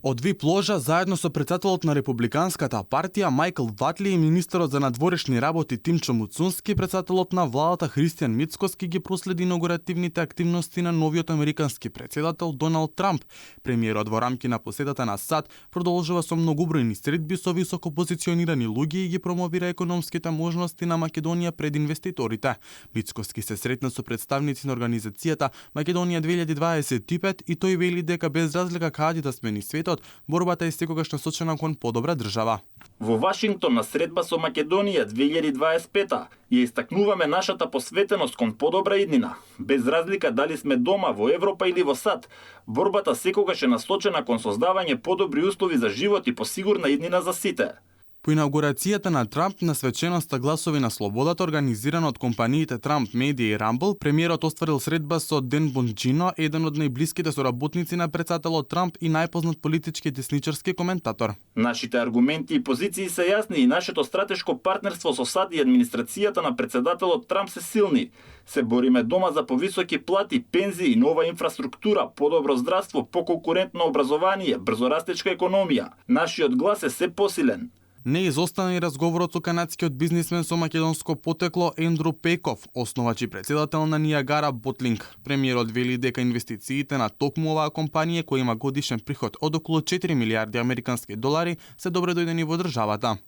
Од VIP ложа заедно со претседателот на Републиканската партија Мајкл Ватли и министерот за надворешни работи Тимчо Муцунски, претседателот на владата Христијан Мицкоски ги проследи инаугуративните активности на новиот американски претседател Доналд Трамп. Премиерот во рамки на посетата на САД продолжува со многобројни средби со високо позиционирани луѓе и ги промовира економските можности на Македонија пред инвеститорите. Мицкоски се сретна со представници на организацијата Македонија 2025 и тој вели дека без разлика каде да смени светот, борбата е секогаш насочена кон подобра држава. Во Вашингтон на средба со Македонија 2025 ја истакнуваме нашата посветеност кон подобра иднина. Без разлика дали сме дома во Европа или во САД, борбата секогаш е насочена кон создавање подобри услови за живот и посигурна иднина за сите. По инаугурацијата на Трамп на свеченоста Гласови на слободата, организирана од компаниите Трамп Медија и Рамбл, премиерот остварил средба со Ден Бонџино, еден од најблиските соработници на претседателот Трамп и најпознат политички десничарски коментатор. Нашите аргументи и позиции се јасни и нашето стратешко партнерство со САД и администрацијата на претседателот Трамп се силни. Се бориме дома за повисоки плати, пензии, нова инфраструктура, подобро здравство, поконкурентно образование, брзорастечка економија. Нашиот глас е се посилен. Не изостана и разговорот со канадскиот бизнисмен со македонско потекло Ендру Пеков, основач и претседател на Ниагара Ботлинг. Премиерот вели дека инвестициите на токму оваа компанија, која има годишен приход од околу 4 милиарди американски долари, се добре дојдени во државата.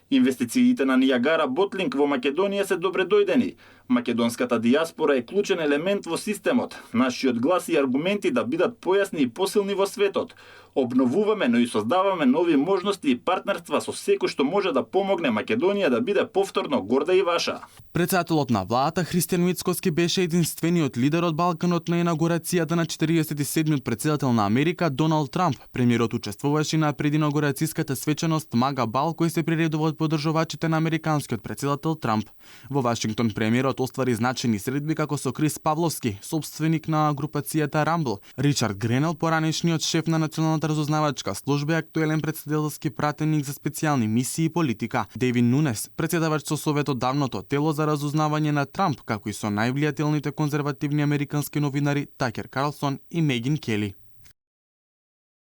Инвестициите на Ниагара Ботлинг во Македонија се добре дојдени. Македонската диаспора е клучен елемент во системот. Нашиот глас и аргументи да бидат појасни и посилни во светот. Обновуваме, но и создаваме нови можности и партнерства со секој што може да помогне Македонија да биде повторно горда и ваша. Претседателот на владата Христијан Мицкоски беше единствениот лидер од Балканот на инаугурацијата на 47-миот претседател на Америка Доналд Трамп. Премиерот учествуваше на прединаугурацијската свеченост Мага Бал, кој се приредува од поддржувачите на американскиот претседател Трамп. Во Вашингтон премиерот оствари значајни средби како со Крис Павловски, собственик на групацијата Рамбл, Ричард Гренел, поранешниот шеф на Националната разузнавачка служба и актуелен претседателски пратеник за специјални мисии и политика, Девин Нунес, претседавач со Советот давното тело за разузнавање на Трамп, како и со највлијателните конзервативни американски новинари Такер Карлсон и Мегин Кели.